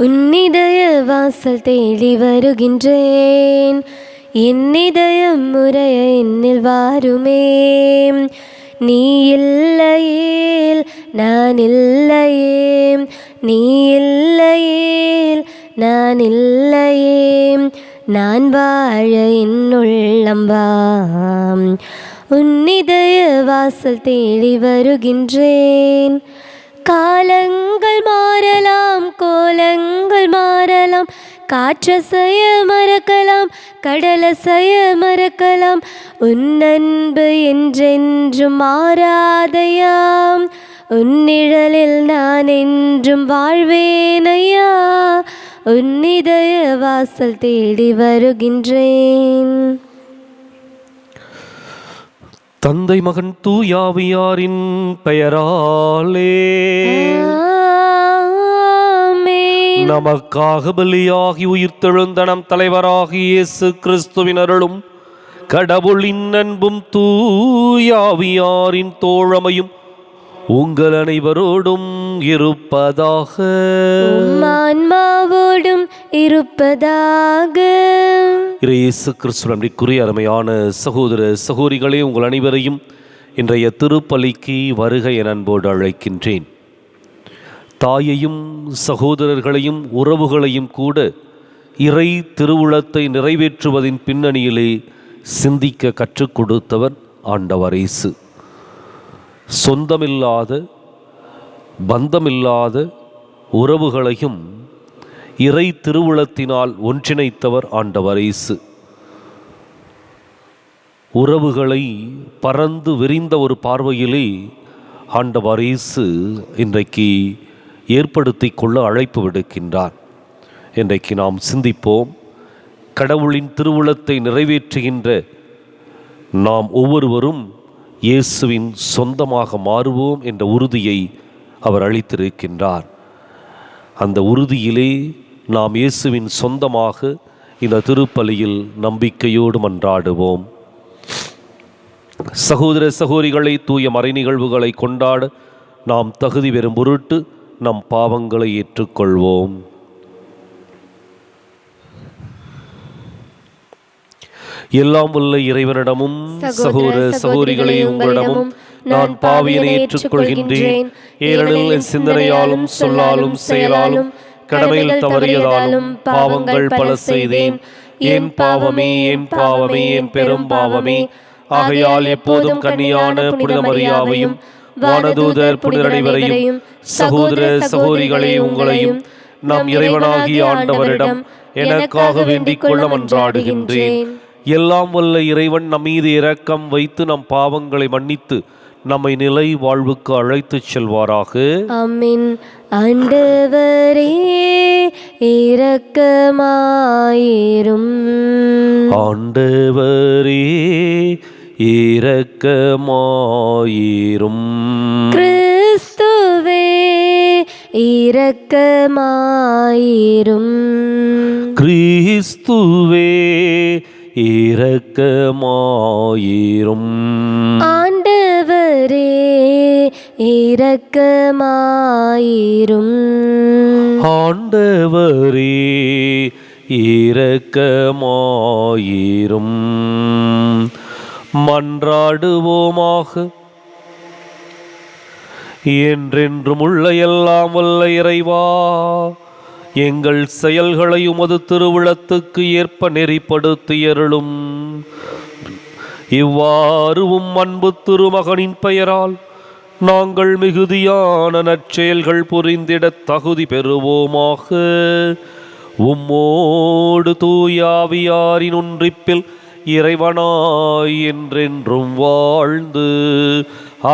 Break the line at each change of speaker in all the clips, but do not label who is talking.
உன்னிதய வாசல் தேடி வருகின்றேன். என் இதயம் முறைய என்னில் வாருமே. நீ இல்லையேல் நான் இல்லையே, நீ இல்லையேல் நான் இல்லையே. நான் வாழ என்னுள்ளம் வா. உன்னிதய வாசல் தேடி வருகின்றேன். காலங்கள் மாறலாம், கோலங்கள் மாறலாம், காற்றசைய மறக்கலாம், கடலசைய மறக்கலாம். உன் அன்பு என்றென்றும் மாறாதையாம். உன் நிழலில் நான் என்றும் வாழ்வேனையா. உன் இதய வாசல் தேடி வருகின்றேன்.
தந்தை மகன் தூயாவியாரின் பெயராலே நமக்காக பலியாகி உயிர்த்தெழுந்த நம் தலைவராகிய இயேசு கிறிஸ்துவின் அருளும் கடவுளின் அன்பும் தூயாவியாரின் தோழமையும் உங்கள் அனைவரோடும் இருப்பதாக.
ஆன்மாவோடும் இருப்பதாக.
இயேசு கிறிஸ்துவிற்குரிய அருமையான சகோதர சகோதரிகளே, உங்கள் அனைவரையும் இன்றைய திருப்பலிக்கு வருக என அன்போடு அழைக்கின்றேன். தாயையும் சகோதரர்களையும் உறவுகளையும் கூட இறை திருவுளத்தை நிறைவேற்றுவதின் பின்னணியிலே சிந்திக்க கற்றுக் கொடுத்தவர் ஆண்டவர் இயேசு. சொந்தமில்லாத பந்தமில்லாத உறவுகளையும் இறை திருவுளத்தினால் ஒன்றிணைத்தவர் ஆண்டவர் இயேசு. உறவுகளை பறந்து விரிந்த ஒரு பார்வையிலே ஆண்டவர் இயேசு இன்றைக்கு ஏற்படுத்தி கொள்ள அழைப்பு விடுக்கின்றார். இன்றைக்கு நாம் சிந்திப்போம். கடவுளின் திருவுளத்தை நிறைவேற்றுகின்ற நாம் ஒவ்வொருவரும் இயேசுவின் சொந்தமாக மாறுவோம் என்ற உறுதியை அவர் அளித்திருக்கின்றார். அந்த உறுதியிலே நாம் இயேசுவின் சொந்தமாக இந்த திருப்பலியில் நம்பிக்கையோடு மன்றாடுவோம். சகோதர சகோதரிகளை, தூய மறை நிகழ்வுகளை கொண்டாட நாம் தகுதி பெறும் பொருட்டு நம் பாவங்களை ஏற்றுக்கொள்வோம். எல்லாம் வல்ல இறைவனிடமும் சகோதர சகோதரிகளே உங்களிடமும் நான் பாவியனை ஏற்றுக்கொள்கின்றேன். ஏனெனில் என் சிந்தனையாலும் சொல்லாலும் செயலாலும் கடமையில் தவறியதாலும் பாவங்கள் பல செய்தேன். என் பாவமே, என் பாவமே, என் பெரும் பாவமே. ஆகையால் எப்போதும் கன்னியான புனித மரியாவையும் வானதூதர் புனிதர் அனைவரையும் சகோதர சகோதரிகளே உங்களையும் நம் இறைவனாகிய ஆண்டவரிடம் எனக்காக வேண்டிக் கொள்ள மன்றாடுகின்றேன். எல்லாம் வல்ல இறைவன் நம் மீது இரக்கம் வைத்து நம் பாவங்களை மன்னித்து நம்மை நிலை வாழ்வுக்கு அழைத்துச் செல்வாராக.
ஆமென். ஆண்டவரே இரக்கமாயிரும்.
ஆண்டவரே இரக்கமாயிரும்.
கிறிஸ்துவே இரக்கமாயிரும்.
கிறிஸ்துவே இரக்கமாயிரும்.
ஆண்டவரே இரக்கமாயிரும்.
ஆண்டவரே இரக்கமாயிரும். மன்றாடுவோமாக. என்றென்றும் உள்ள எல்லாம் வல்ல இறைவா, எங்கள் செயல்களை உமது திருவுளத்துக்கு ஏற்ப நெறிப்படுத்தியருளும். இவ்வாறு அன்பு திருமகனின் பெயரால் நாங்கள் மிகுதியான நற்செயல்கள் புரிந்திட தகுதி பெறுவோமாக. உம்மோடு தூயாவியாரின் ஒன்றிப்பில் இறைவனாய் என்றென்றும் வாழ்ந்து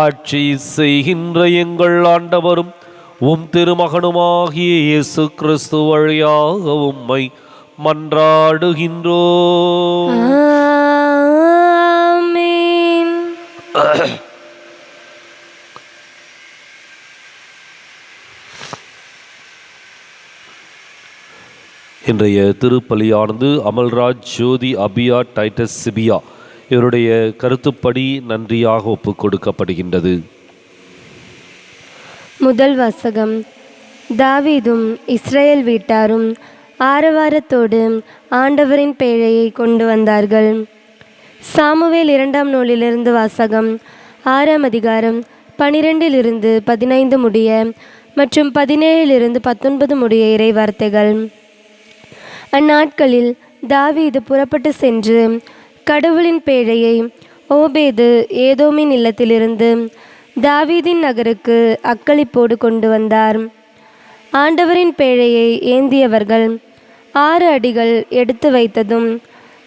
ஆட்சி செய்கின்ற எங்கள் ஆண்டவரும் உம் திருமகனுமாகிய இயேசு கிறிஸ்து வழியாக உம்மை மன்றாடுகின்றோம்.
ஆமென்.
இன்றைய திருப்பலியானது அமல்ராஜ், ஜோதி, அபியா, டைட்டஸ், சிபியா இவருடைய கருத்துப்படி நன்றியாக ஒப்புக் கொடுக்கப்படுகின்றது.
முதல் வாசகம். தாவீதும் இஸ்ரேல் வீட்டாரும் ஆரவாரத்தோடு ஆண்டவரின் பேழையை கொண்டு வந்தார்கள். சாமுவேல் 2ஆம் நூலிலிருந்து வாசகம். 6ஆம் அதிகாரம் 12-15 முடிய மற்றும் 17-19 முடிய இறை வார்த்தைகள். அந்நாட்களில் தாவீது புறப்பட்டு சென்று கடவுளின் பேழையை ஓபேது ஏதோமின் இல்லத்திலிருந்து தாவீதின் நகருக்கு அக்களிப்போடு கொண்டு வந்தார். ஆண்டவரின் பேழையை ஏந்தியவர்கள் 6 அடிகள் எடுத்து வைத்ததும்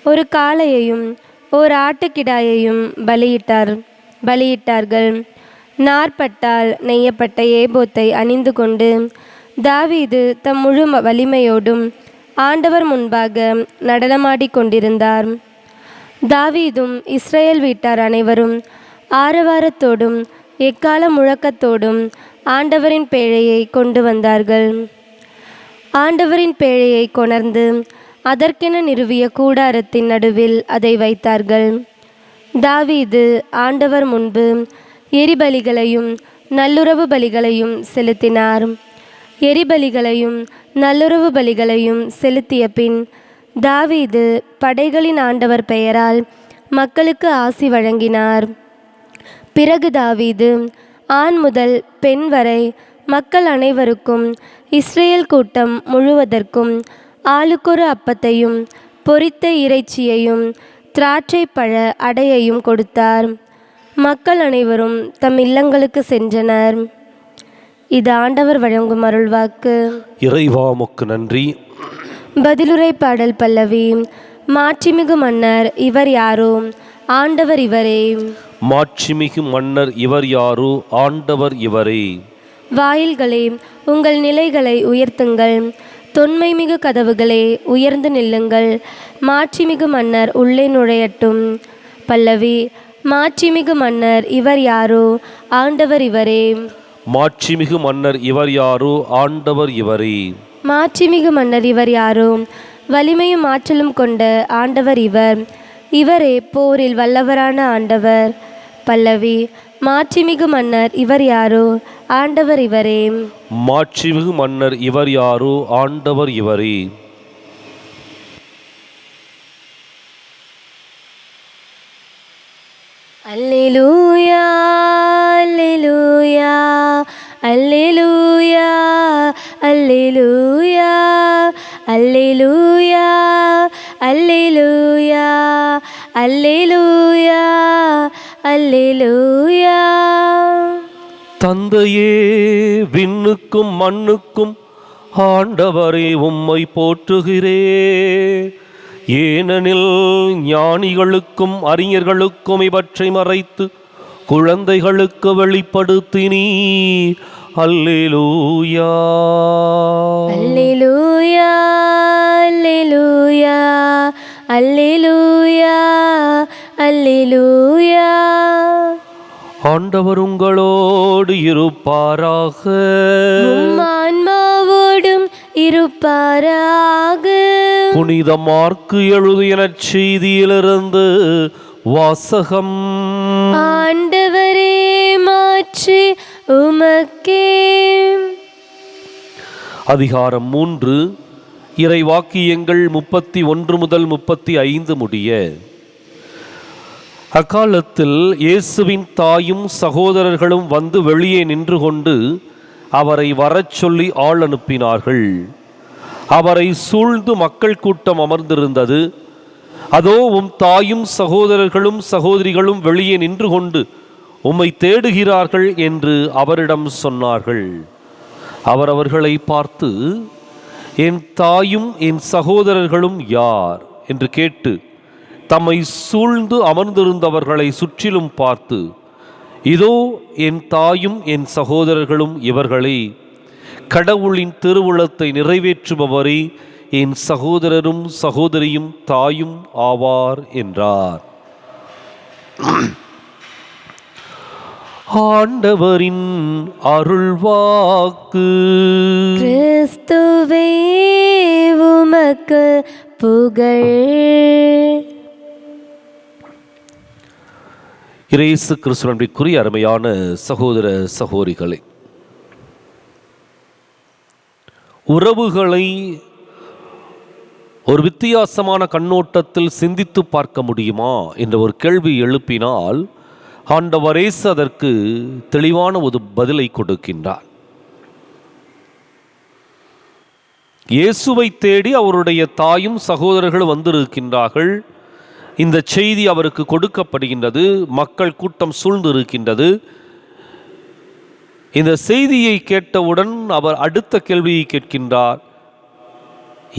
ஒரு காளையையும் ஓர் ஆட்டுக்கிடாயையும் பலியிட்டார்கள். நாற்பட்டால் நெய்யப்பட்ட ஏபோத்தை அணிந்து கொண்டு தாவீது தம் முழு வலிமையோடும் ஆண்டவர் முன்பாக நடனமாடிக் கொண்டிருந்தார். தாவீதும் இஸ்ரேல் வீட்டார் அனைவரும் ஆரவாரத்தோடும் எக்கால முழக்கத்தோடும் ஆண்டவரின் பேழையை கொண்டு வந்தார்கள். ஆண்டவரின் பேழையை கொணர்ந்து அதற்கென நிறுவிய கூடாரத்தின் நடுவில் அதை வைத்தார்கள். தாவீது ஆண்டவர் முன்பு எரிபலிகளையும் நல்லுறவு பலிகளையும் செலுத்தினார். எரிபலிகளையும் நல்லுறவு பலிகளையும் செலுத்திய பின் தாவீது படைகளின் ஆண்டவர் பெயரால் மக்களுக்கு ஆசி வழங்கினார். பிறகு தாவீது ஆண் முதல் பெண் வரை மக்கள் அனைவருக்கும் இஸ்ரேல் கூட்டம் முழுவதற்கும் ஆளுக்கொரு அப்பத்தையும் பொரித்த இறைச்சியையும் திராட்சை பழ அடையையும் கொடுத்தார். மக்கள் அனைவரும் தம் இல்லங்களுக்கு சென்றனர். இது ஆண்டவர் வழங்கும் அருள்வாக்கு.
இறைவா உமக்கு நன்றி.
பதிலுரை பாடல் பல்லவி. மாட்சிமிகு மன்னர் இவர் யாரோ, ஆண்டவர் இவரே.
மாட்சிமிகு மன்னர் இவர் யாரோ, ஆண்டவர் இவரே.
வாயில்களே, உங்கள் நிலைகளை உயர்த்துங்கள். தொன்மைமிகு கதவுகளே, உயர்ந்து நில்லுங்கள். மாட்சிமிகு மன்னர் உள்ளே நுழையட்டும். பல்லவி. மாட்சிமிகு மன்னர் இவர் யாரோ, ஆண்டவர் இவரே.
மாட்சிமிகு மன்னர் இவர் யாரோ, ஆண்டவர் இவரே.
மாட்சிமிகு மன்னர் இவர் யாரோ, வலிமையும் ஆற்றலும் கொண்ட ஆண்டவர் இவர். இவரே போரில் வல்லவரான ஆண்டவர். பல்லவி. மாட்சிமிகு மன்னர் இவர் யாரோ, ஆண்டவர் இவரே.
மாட்சிமிகு மன்னர் இவர் யாரோ, ஆண்டவர் இவரே.
அல்லேலூயா அல்லேலூயா அல்லேலூயா அல்லேலூயா அல்லேலூயா அல்லேலூயா அல்லேலூயா அல்லேலூயா.
தந்தையே, விண்ணுக்கும் மண்ணுக்கும் ஆண்டவரே உம்மை போற்றுகிறே. ஏனெனில் ஞானிகளுக்கும் அறிஞர்களுக்கும் இவற்றை மறைத்து குழந்தைகளுக்கு வெளிப்படுத்தினீர். அல்லேலூயா
அல்லேலூயா அல்லேலூயா அல்லேலூயா அல்லேலூயா.
ஆண்டவர் உங்களோடு இருப்பாராக.
உம் ஆன்மாவோடும் இருப்பாராக.
புனித மார்க்கு எழுதிய நற்செய்தியிலிருந்து வாசகம்.
ஆண்டவரே, மாற்றி உமக்கே.
அதிகாரம் 3. இறைவாக்கியங்கள் 31 முதல் 35 முடிய. அக்காலத்தில் இயேசுவின் தாயும் சகோதரர்களும் வந்து வெளியே நின்று கொண்டு அவரை வரச் சொல்லி ஆள் அனுப்பினார்கள். அவரை சூழ்ந்து மக்கள் கூட்டம் அமர்ந்திருந்தது. அதோ உம் தாயும் சகோதரர்களும் சகோதரிகளும் வெளியே நின்று கொண்டு உம்மை தேடுகிறார்கள் என்று அவரிடம் சொன்னார்கள். அவர் அவர்களை பார்த்து, என் தாயும் என் சகோதரர்களும் யார் என்று கேட்டு தம்மை சூழ்ந்து அமர்ந்திருந்தவர்களை சுற்றிலும் பார்த்து, இதோ என் தாயும் என் சகோதரர்களும் இவர்களே. கடவுளின் திருவுளத்தை நிறைவேற்றுபவரே என் சகோதரரும் சகோதரியும் தாயும் ஆவார் என்றார். ஆண்டவரின் அருள்வாக்கு.
கிறிஸ்துவே உமக்கு புகழ்.
இயேசு கிறிஸ்துவிற்குரிய அருமையான சகோதர சகோதரிகளே, உறவுகளை ஒரு வித்தியாசமான கண்ணோட்டத்தில் சிந்தித்து பார்க்க முடியுமா என்ற ஒரு கேள்வி எழுப்பினால் ஆண்டவர் இயேசு அதற்கு தெளிவான ஒரு பதிலை கொடுக்கின்றார். இயேசுவை தேடி அவருடைய தாயும் சகோதரர்களும் வந்திருக்கின்றார்கள். இந்த செய்தி அவருக்கு கொடுக்கப்படுகின்றது. மக்கள் கூட்டம் சூழ்ந்திருக்கின்றது. இந்த செய்தியை கேட்டவுடன் அவர் அடுத்த கேள்வியை கேட்கின்றார்,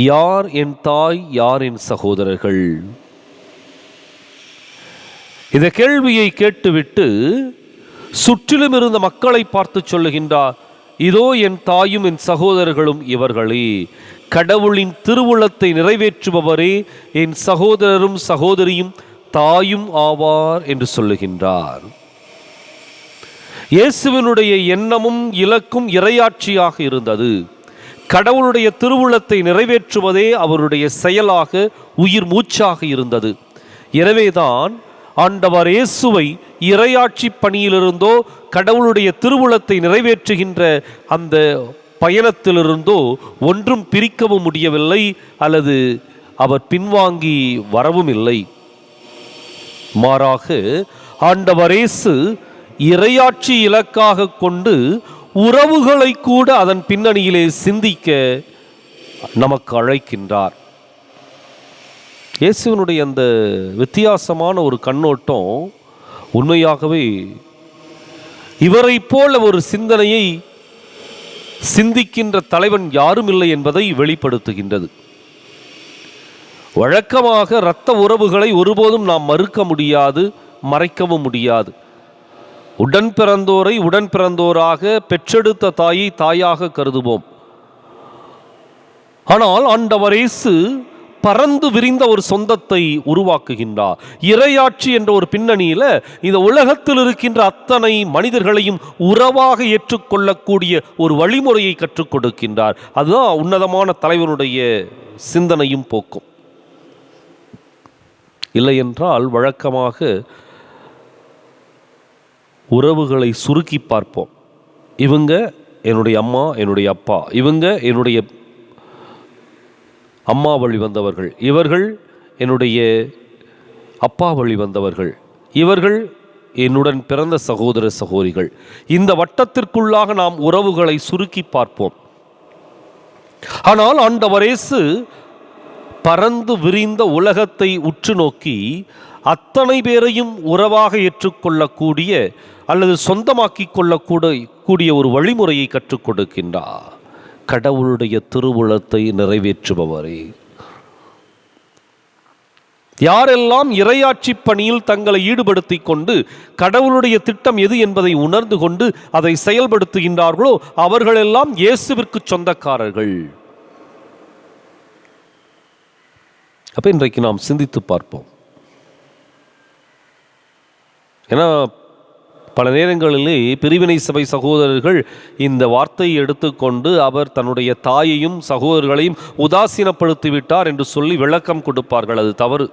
யார் என் தாய், யார் என் சகோதரர்கள்? இந்த கேள்வியை கேட்டுவிட்டு சுற்றிலும் இருந்த மக்களை பார்த்து சொல்லுகின்றார், இதோ என் தாயும் என் சகோதரர்களும் இவர்களே. கடவுளின் திருவுளத்தை நிறைவேற்றுபவரே என் சகோதரரும் சகோதரியும் தாயும் ஆவார் என்று சொல்லுகின்றார். இயேசுவினுடைய எண்ணமும் இலக்கும் இறையாட்சியாக இருந்தது. கடவுளுடைய திருவுளத்தை நிறைவேற்றுவதே அவருடைய செயலாக உயிர் மூச்சாக இருந்தது. எனவேதான் ஆண்டவர் இயேசுவை இறையாட்சி பணியிலிருந்தோ கடவுளுடைய திருவுளத்தை நிறைவேற்றுகின்ற அந்த பயணத்திலிருந்தோ ஒன்றும் பிரிக்கவும் முடியவில்லை, அல்லது அவர் பின்வாங்கி வரவும் இல்லை. மாறாக ஆண்டவர் இயேசு இறையாட்சி இலக்காக கொண்டு உறவுகளை கூட அதன் பின்னணியிலே சிந்திக்க நமக்கு அழைக்கின்றார். இயேசுவினுடைய அந்த வித்தியாசமான ஒரு கண்ணோட்டம் உண்மையாகவே இவரை போல ஒரு சிந்தனையை சிந்திக்கின்ற தலைவன் யாரும் இல்லை என்பதை வெளிப்படுத்துகின்றது. வழக்கமாக இரத்த உறவுகளை ஒருபோதும் நாம் மறுக்க முடியாது, மறைக்கவும் முடியாது. உடன் பிறந்தோரை உடன் பிறந்தோராக, பெற்றெடுத்த தாயை தாயாக கருதுவோம். ஆனால் ஆண்டவர் இயேசு பறந்து விரிந்த ஒரு சொந்தத்தை உருவாக்குகின்றார். இறையாட்சி என்ற ஒரு பின்னணியில் இந்த உலகத்தில் இருக்கின்ற அத்தனை மனிதர்களையும் உறவாக ஏற்றுக்கொள்ளக்கூடிய ஒரு வழிமுறையை கற்றுக் கொடுக்கின்றார். அதுதான் உன்னதமான தலைவனுடைய சிந்தனையும் போக்கும். இல்லை என்றால் வழக்கமாக உறவுகளை சுருக்கி பார்ப்போம். இவங்க என்னுடைய அம்மா, என்னுடைய அப்பா, இவங்க என்னுடைய அம்மா வழி வந்தவர்கள், இவர்கள் என்னுடைய அப்பா வழி வந்தவர்கள், இவர்கள் என்னுடன் பிறந்த சகோதர சகோதரிகள். இந்த வட்டத்திற்குள்ளாக நாம் உறவுகளை சுருக்கி பார்ப்போம். ஆனால் ஆண்டவர் இயேசு பறந்து விரிந்த உலகத்தை உற்று நோக்கி அத்தனை பேரையும் உறவாக ஏற்றுக்கொள்ளக்கூடிய அல்லது சொந்தமாக்கி கொள்ளக்கூடிய ஒரு வழிமுறையை கற்றுக் கொடுக்கின்றார். கடவுளுடைய திருவுளத்தை நிறைவேற்றுபவரே. யாரெல்லாம் இறையாட்சி பணியில் தங்களை ஈடுபடுத்தி கொண்டு கடவுளுடைய திட்டம் எது என்பதை உணர்ந்து கொண்டு அதை செயல்படுத்துகின்றார்களோ அவர்களெல்லாம் இயேசுவிற்கு சொந்தக்காரர்கள். அப்ப இன்றைக்கு நாம் சிந்தித்து பார்ப்போம். ஏன்னா பல நேரங்களிலே பிரிவினை சபை சகோதரர்கள் இந்த வார்த்தையை எடுத்துக்கொண்டு அவர் தன்னுடைய தாயையும் சகோதரர்களையும் உதாசீனப்படுத்திவிட்டார் என்று சொல்லி விளக்கம் கொடுப்பார்கள். அது தவறு.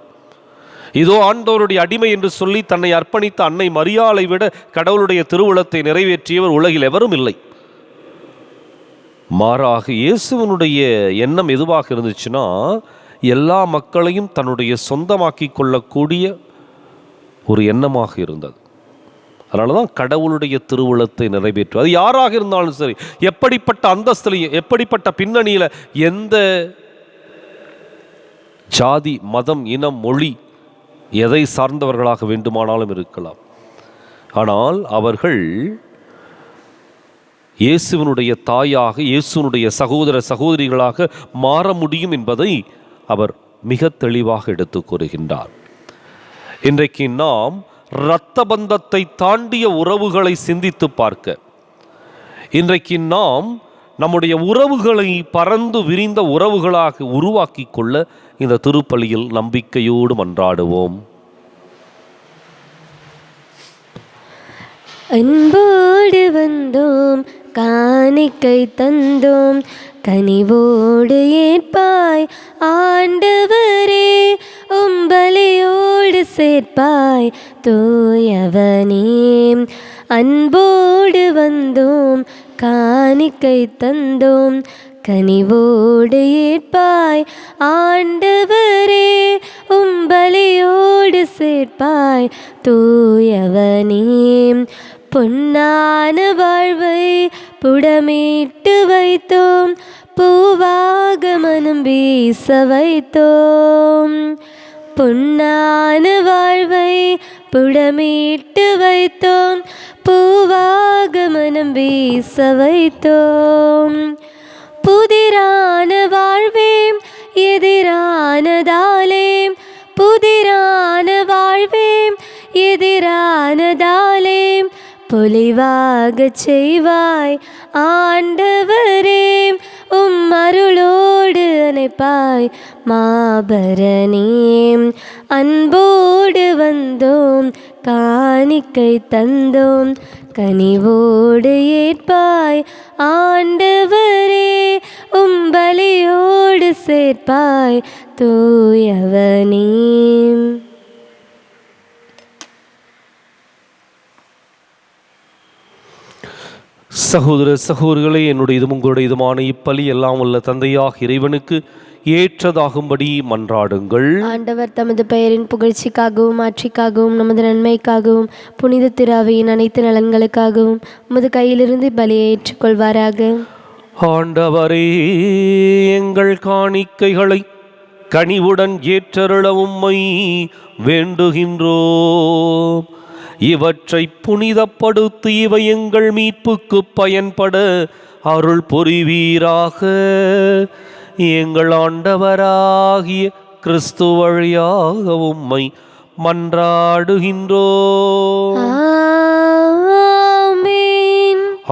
இதோ ஆண்டவருடைய அடிமை என்று சொல்லி தன்னை அர்ப்பணித்த அன்னை மரியாளை விட கடவுளுடைய திருவுளத்தை நிறைவேற்றியவர் உலகில் எவரும் இல்லை. மாறாக இயேசுவனுடைய எண்ணம் எதுவாக இருந்துச்சுன்னா, எல்லா மக்களையும் தன்னுடைய சொந்தமாக்கி கொள்ளக்கூடிய ஒரு எண்ணமாக இருந்தது. அதனால தான் கடவுளுடைய திருவுளத்தை நிறைவேற்றும். அது யாராக இருந்தாலும் சரி, எப்படிப்பட்ட அந்தஸ்திலையும் எப்படிப்பட்ட பின்னணியில், எந்த ஜாதி, மதம், இனம், மொழி எதை சார்ந்தவர்களாக வேண்டுமானாலும் இருக்கலாம். ஆனால் அவர்கள் இயேசுவினுடைய தாயாக, இயேசுவினுடைய சகோதர சகோதரிகளாக மாற முடியும் என்பதை அவர் மிக தெளிவாக எடுத்து கூறுகின்றார். இன்றைக்கு நாம் இரத்த பந்தத்தை தாண்டிய உறவுகளை சிந்தித்து பார்க்க, இன்றைக்கு நாம் நம்முடைய உறவுகளை பறந்து விரிந்த உறவுகளாக உருவாக்கி கொள்ள இந்த திருப்பலியில் நம்பிக்கையோடு மன்றாடுவோம்.
அன்போடு வந்தோம், காணிக்கை தந்தோம், கனிவோடு ஏற்பாய் ஆண்டவரே, உம்பலியோடு சேர்ப்பாய் தூயவனே. அன்போடு வந்தோம், காணிக்கை தந்தோம், கனிவோடு ஏற்பாய் ஆண்டவரே, உம்பலியோடு சேர்ப்பாய் தூயவனே. பொன்னான வாழ்வை புடமிட்டு வைத்தோம், பூவாக மனம் வீச வைத்தோம். பொன்னான வாழ்வை புடமிட்டு வைத்தோம், பூவாக மனம் வீச வைத்தோம். புதிரான வாழ்வே எதிரானதாலே, புதிரான வாழ்வே எதிரானதாலே, பொலிவாகச் செய்வாய் ஆண்டவரே, உம் அருளோடு அணைப்பாய் மாபரனே. அன்போடு வந்தோம், காணிக்கை தந்தோம், கனிவோடு ஏற்பாய் ஆண்டவரே, உம்பலியோடு சேர்ப்பாய் தூயவனே.
சகோதர சகோதரிகளே, என்னுடையதும் உங்களுடையதுமான இப்பலி எல்லாம் உள்ள தந்தையாக இறைவனுக்கு ஏற்றதாகும்படி மன்றாடுங்கள்.
ஆண்டவர் தமது பெயரின் புகழ்ச்சிக்காகவும் ஆட்சிக்காகவும் நமது நன்மைக்காகவும் புனித திராவையின் அனைத்து நலன்களுக்காகவும் உமது கையிலிருந்து பலியை ஏற்றுக்கொள்வாராக.
ஆண்டவரே, எங்கள் காணிக்கைகளை கனிவுடன் ஏற்றருள உம்மை வேண்டுகின்றோம். இவற்றை புனிதப்படுத்தி இவை எங்கள் மீட்புக்கு பயன்பட அருள் புரிவீராக. எங்கள் ஆண்டவராகிய கிறிஸ்து வழியாக உம்மை மன்றாடுகின்றோம்.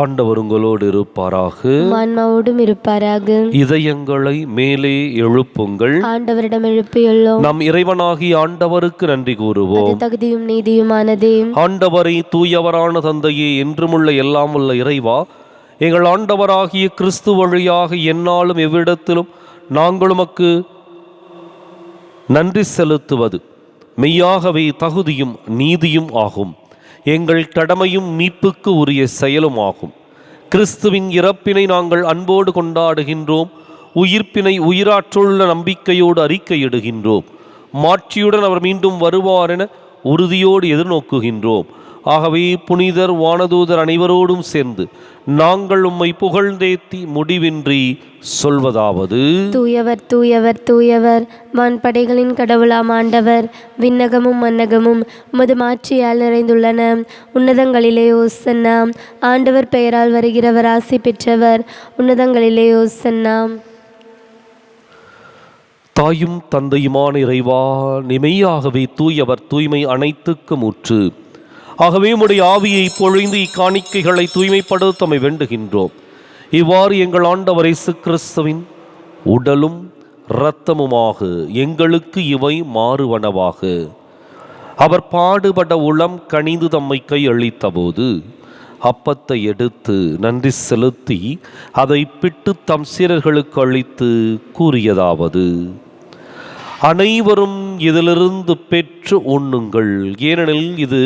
ஆண்டவர் உங்களோடு இருப்பாராக,
ஆன்மாவோடும் இருப்பாராக.
இதயங்களை மேலே எழுப்புங்கள்,
ஆண்டவரிடம் எழுப்பியுள்ளோம்.
நம் இறைவனாகிய ஆண்டவருக்கு நன்றி கூறுவோம்.
தகுதியும் நீதியுமானதே.
ஆண்டவரை தூயவரான தந்தையே, என்றுமுள்ள எல்லாம் உள்ள இறைவா, எங்கள் ஆண்டவராகிய கிறிஸ்து வழியாக எந்நாளும் எவ்விடத்திலும் நாங்கள் உமக்கு நன்றி செலுத்துவது மெய்யாகவே தகுதியும் நீதியும் ஆகும். எங்கள் கடமையும் மீட்புக்கு உரிய செயலும் ஆகும். கிறிஸ்துவின் இறப்பினை நாங்கள் அன்போடு கொண்டாடுகின்றோம், உயிர்ப்பினை உயிராற்றுள்ள நம்பிக்கையோடு அறிக்கையிடுகின்றோம். மாட்சியுடன் அவர் மீண்டும் வருவார் என உறுதியோடு எதிர்நோக்குகின்றோம். ஆகவே புனிதர் வானதூதர் அனைவரோடும் சேர்ந்து நாங்கள் உம்மை புகழ்ந்தேத்தி முடிவின்றி சொல்வதாவது:
தூயவர் தூயவர் தூயவர், வான்படைகளின் கடவுளாம் ஆண்டவர். விண்ணகமும் மன்னகமும் உமது மாட்சியால் நிறைந்துள்ளன. உன்னதங்களிலே ஓசன்னா. ஆண்டவர் பெயரால் வருகிறவர் ஆசி பெற்றவர். உன்னதங்களிலே ஓசன்னா.
தாயும் தந்தையுமான இறைவா, நிமையாகவே தூயவர், தூய்மை அனைத்துக்கும் ஊற்று. ஆகவே உம்முடைய ஆவியை பொழிந்து இக்காணிக்கைகளை தூய்மைப்படுத்தமை வேண்டுகின்றோம். இவ்வாறு எங்கள் ஆண்டவர் இயேசு கிறிஸ்துவின் உடலும் இரத்தமுமாக எங்களுக்கு இவை மாறுவனவாக. அவர் பாடுபட உளம் கனிந்து தம்மை கையளித்த போது அப்பத்தை எடுத்து நன்றி செலுத்தி அதை பிட்டு தம் சீரர்களுக்கு அளித்து கூறியதாவது: அனைவரும் இதிலிருந்து பெற்று உண்ணுங்கள், ஏனெனில் இது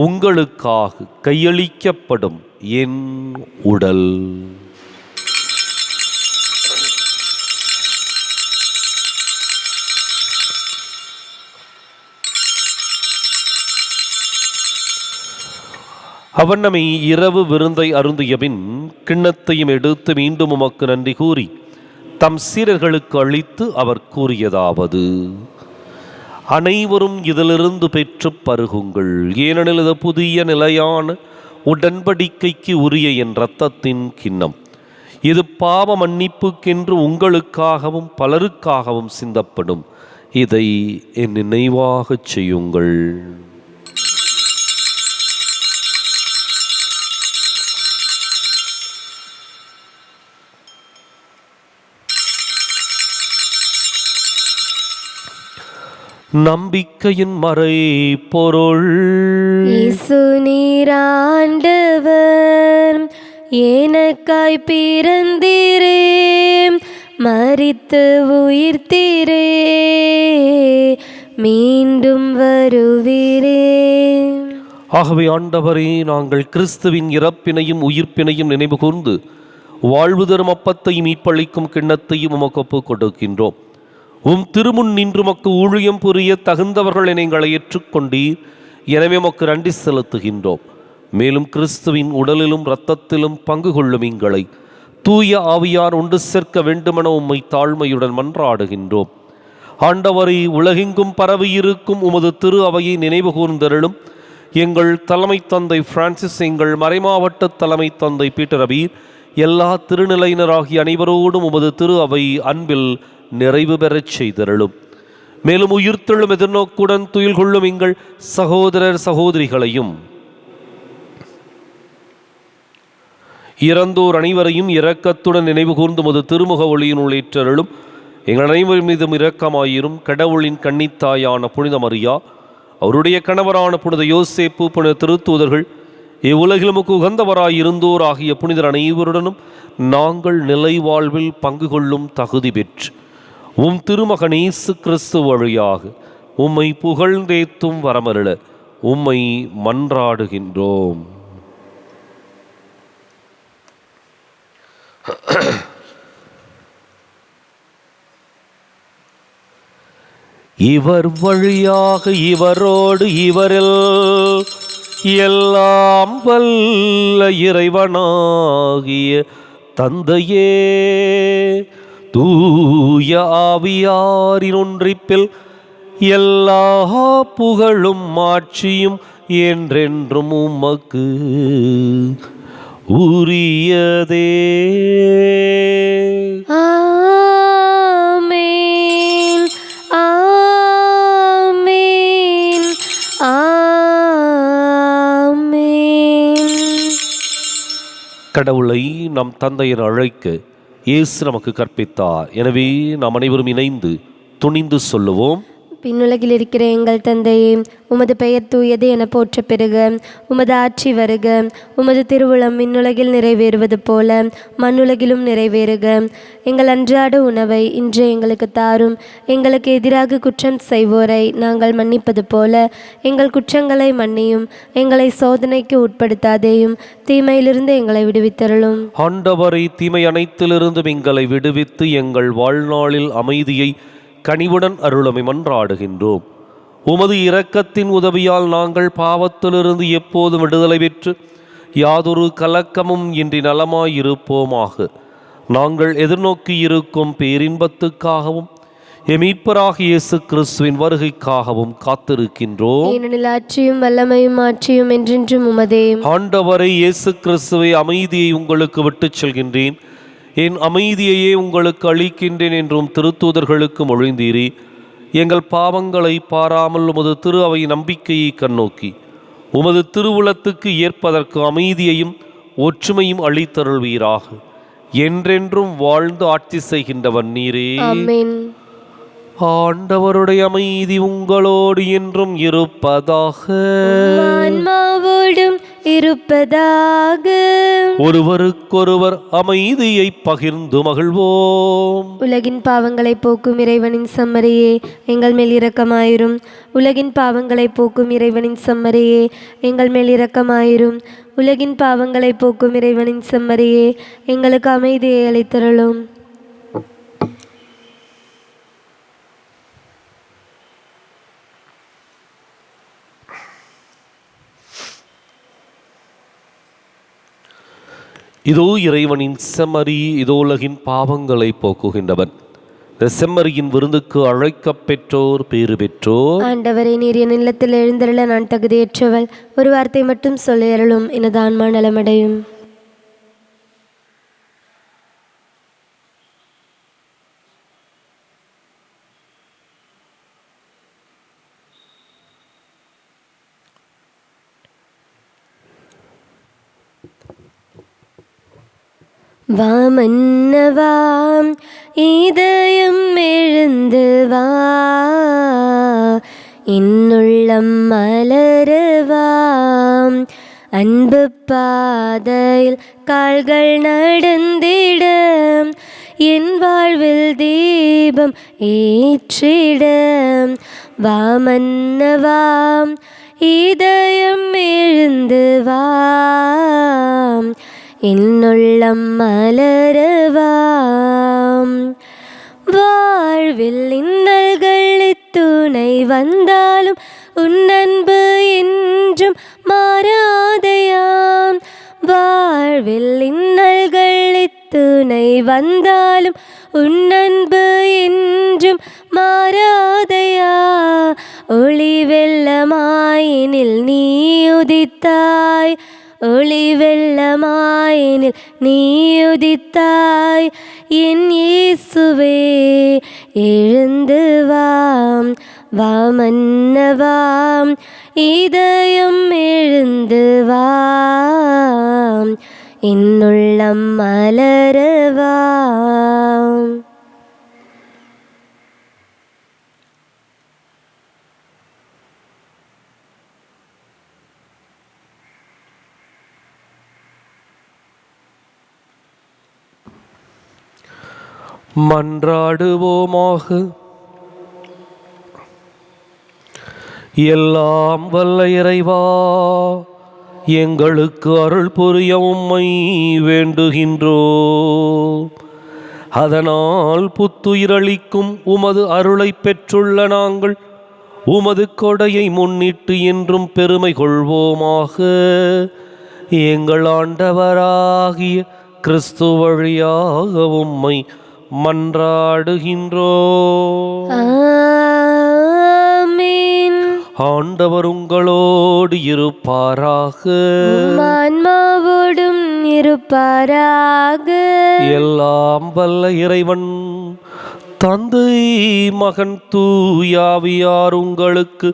உங்களுக்காக கையளிக்கப்படும் என் உடல். அவனமை இரவு விருந்தை அருந்தியபின் கிண்ணத்தையும் எடுத்து மீண்டும் உமக்கு நன்றி கூறி தம் சீரர்களுக்கு அளித்து அவர் கூறியதாவது: அனைவரும் இதிலிருந்து பெற்று பருகுங்கள், ஏனெனில் இது புதிய நிலையான உடன்படிக்கைக்கு உரிய என் இரத்தத்தின் கிண்ணம். இது பாவ மன்னிப்புக்கென்று உங்களுக்காகவும் பலருக்காகவும் சிந்தப்படும். இதை என் நினைவாகச் செய்யுங்கள். நம்பிக்கையின் மறை பொருள்.
இயேசு நீர் ஆண்டவர், எனக்காய் பிறந்தீரே, மரித்து உயிர்த்தீரே, மீண்டும் வருவீரே.
ஆகவே ஆண்டவரே, நாங்கள் கிறிஸ்துவின் இறப்பினையும் உயிர்ப்பினையும் நினைவு கூர்ந்து வாழ்வு தரும் அப்பத்தையும் மீட்பளிக்கும் கிண்ணத்தையும் உமக்கு ஒப்புக் கொடுக்கின்றோம். உம் திருமுன் நின்று உமக்கு ஊழியம் புரிய தகுந்தவர்கள் என எங்களை ஏற்றுக்கொண்டீர். எனவே உமக்கு நன்றி செலுத்துகின்றோம். மேலும் கிறிஸ்துவின் உடலிலும் இரத்தத்திலும் பங்கு கொள்ளும் எங்களை தூய ஆவியார் ஒன்று சேர்க்க வேண்டுமென உம்மை தாழ்மையுடன் மன்றாடுகின்றோம். ஆண்டவரை, உலகெங்கும் பரவியிருக்கும் உமது திரு அவையை நினைவு கூர்ந்தருளும். எங்கள் தலைமை தந்தை பிரான்சிஸ், எங்கள் மறைமாவட்ட தலைமை தந்தை பீட்டர் அபீர், எல்லா திருநிலையினராகிய அனைவரோடும் உமது திரு அவை அன்பில் நிறைவு பெறச் செய்தருளும். மேலும் உயிர்த்தெழும் எதிர்நோக்குடன் துயில் கொள்ளும் எங்கள் சகோதரர் சகோதரிகளையும் இறந்தோர் அனைவரையும் இரக்கத்துடன் நினைவு கூர்ந்து உமது திருமுக ஒளியினுள் ஏற்றருளும். எங்கள் அனைவர் மீதும் இரக்கமாயிரும். கடவுளின் கன்னித்தாயான புனித மரியா, அவருடைய கணவரான புனித யோசேப்பு, புனித திருத்தூதர்கள், இவ்வுலகில் உமக்கு உகந்தவராயிருந்தோர் ஆகிய புனிதர் அனைவருடனும் நாங்கள் நிலை வாழ்வில் பங்கு கொள்ளும் தகுதி பெற்று உம் திருமகன் இயேசு கிறிஸ்து வழியாக உம்மை புகழ்ந்தேத்தும் வரமருள உம்மை மன்றாடுகின்றோம். இவர் வழியாக இவரோடு இவரில் எல்லாம் வல்ல இறைவனாகிய தந்தையே, தூய ஆவியாரின் ஒன்றிப்பில் எல்லா புகழும் ஆட்சியும் என்றென்றும் உமக்கு உரியதே.
ஆமென், ஆமென், ஆமென்.
கடவுளை நம் தந்தையர் அழைக்க இயேசு நமக்கு கற்பித்தார். எனவே நாம் அனைவரும் இணைந்து துணிந்து சொல்லுவோம்.
பின்னுலகில் இருக்கிற எங்கள் தந்தையே, உமது பெயர் தூயது என போற்ற பெறுக. உமது ஆட்சி வருக. உமது திருவுளம் விண்ணுலகில் நிறைவேறுவது போல மண்ணுலகிலும் நிறைவேறுக. எங்கள் அன்றாட உணவை இன்று எங்களுக்கு தாரும். எங்களுக்கு எதிராக குற்றம் செய்வோரை நாங்கள் மன்னிப்பது போல எங்கள் குற்றங்களை மன்னியும். எங்களை சோதனைக்கு உட்படுத்தாதேயும், தீமையிலிருந்து எங்களை விடுவித்தருளும்.
ஆண்டவரை, தீமை அனைத்திலிருந்தும் எங்களை விடுவித்து எங்கள் வாழ்நாளில் அமைதியை கனிவுடன் அருளமை மன்றாடுகின்றோம். உமது இரக்கத்தின் உதவியால் நாங்கள் பாவத்திலிருந்து எப்போதும் விடுதலை பெற்று யாதொரு கலக்கமும் இன்றி நலமாயிருப்போமாக. நாங்கள் எதிர்நோக்கி இருக்கும் பேரின்பத்துக்காகவும் மீட்பராகிய இயேசு கிறிஸ்துவின் வருகைக்காகவும் காத்திருக்கின்றோம்.
ஏனெனில் ஆட்சியும் வல்லமையும் ஆட்சியும் என்றென்றும் உமதே.
ஆண்டவரை, இயேசு கிறிஸ்துவை, அமைதியை உங்களுக்கு விட்டுச் செல்கின்றேன், என் அமைதியையே உங்களுக்கு அளிக்கின்றேன் என்றும் திருத்தூதர்களுக்கு மொழிந்தீரே. எங்கள் பாவங்களை பாராமல் உமது திரு அவை நம்பிக்கையை கண்ணோக்கி உமது திருவுளத்துக்கு ஏற்பதற்கு அமைதியையும் ஒற்றுமையும் அளித்தருள்வீராக. என்றென்றும் வாழ்ந்து ஆட்சி செய்கின்றவன் நீரே.
ஆமென்.
ஆண்டவருடைய அமைதி உங்களோடு என்றும் இருப்பதாக.
ஆன்மாவோடும் இருப்பதாக.
ஒருவருக்கொருவர் அமைதியை பகிர்ந்து மகிழ்வோம்.
உலகின் பாவங்களை போக்கும் இறைவனின் செம்மறியே, எங்கள் மேல் இரக்கமாயிரும். உலகின் பாவங்களை போக்கும் இறைவனின் செம்மறியே, எங்கள் மேல் இரக்கமாயிரும். உலகின் பாவங்களை போக்கும் இறைவனின் செம்மறியே, எங்களுக்கு அமைதியை அளித்தருளும்.
இதோ இறைவனின் செம்மறி, இதோ உலகின் பாவங்களை போக்குகின்றவன். இந்த செம்மறியின் விருந்துக்கு அழைக்கப் பெற்றோர் பேறு பெற்றோர்.
ஆண்டவரே, நீர் என் இல்லத்தில் எழுந்தருள நான் தகுதியற்றவள். ஒரு வார்த்தை மட்டும் சொல்லி அருளும், எனது ஆன்மா நலமடையும். வா மன்னவாம், இதயம் எழுந்து வா, இன்னுள்ளம் மலரவாம். அன்பு பாதையில் கால்கள் நடந்திட, என் வாழ்வில் தீபம் ஏற்றிட. வா மன்னவாம், இதயம் எழுந்து வா, என்னுள்ளம் மலரவாம். வாழ்வில் இன்னல்கள் துணை வந்தாலும் உன் அன்பு என்றும் மாறாதையாம். வாழ்வில் இன்னல்கள் துணை வந்தாலும் உன் அன்பு என்றும் மாறாதையா. ஒளி வெள்ளமாயினில் நீ உதித்தாய், ஒளி வெள்ளமாயினில் நீ உதித்தாய். என் இயேசுவே எழுந்து வாம், வாமன்னவாம். இதயம் எழுந்து வாம், என்னுள்ளம் மலரவாம்.
மன்றாடுவோமாக. எல்லாம் வல்ல இறைவா, எங்களுக்கு அருள் புரிய உம்மை வேண்டுகின்றோம். அதனால் புத்துயிரளிக்கும் உமது அருளை பெற்றுள்ள நாங்கள் உமது கொடையை முன்னிட்டு என்றும் பெருமை கொள்வோமாக. எங்கள் ஆண்டவராகிய கிறிஸ்து வழியாக உம்மை மன்றாடுகின்றோம்.
ஆமென்.
ஆண்டவர் உங்களோடு இருப்பாராக.
ஆன்மாவோடும் இருப்பாராக.
எல்லாம் வல்ல இறைவன் தந்தை, மகன், தூயாவியார் உங்களுக்கு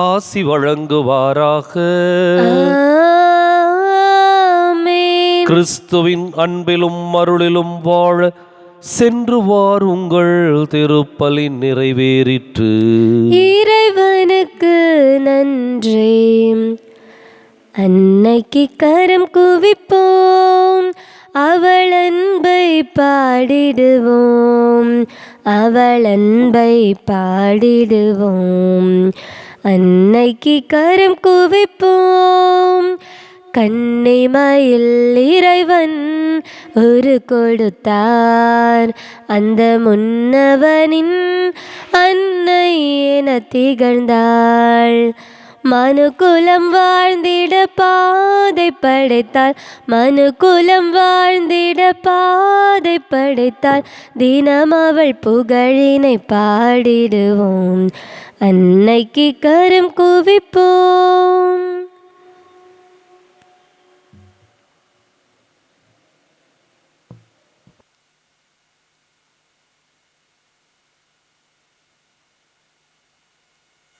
ஆசி வழங்குவாராக.
ஆமென்.
கிறிஸ்துவின் அன்பிலும் அருளிலும் வாழ சென்று வாருங்கள். திருப்பலி நிறைவேறிற்று.
இறைவனுக்கு நன்றி. அன்னைக்கு கரம் குவிப்போம், அவள் அன்பை பாடிடுவோம், அவள் அன்பை பாடிடுவோம். அன்னைக்கு கரம் குவிப்போம். கன்னிமயில் இறைவன் ஒரு கொடுத்தார், அந்த முன்னவனின் அன்னை என திகழ்ந்தாள். மனுக்குலம் வாழ்ந்திட பாதை படைத்தாள், மனுக்குலம் வாழ்ந்திட பாதை படைத்தாள். தினம் அவள் புகழினை பாடிடுவோம், அன்னைக்கு கரம் குவிப்போம்.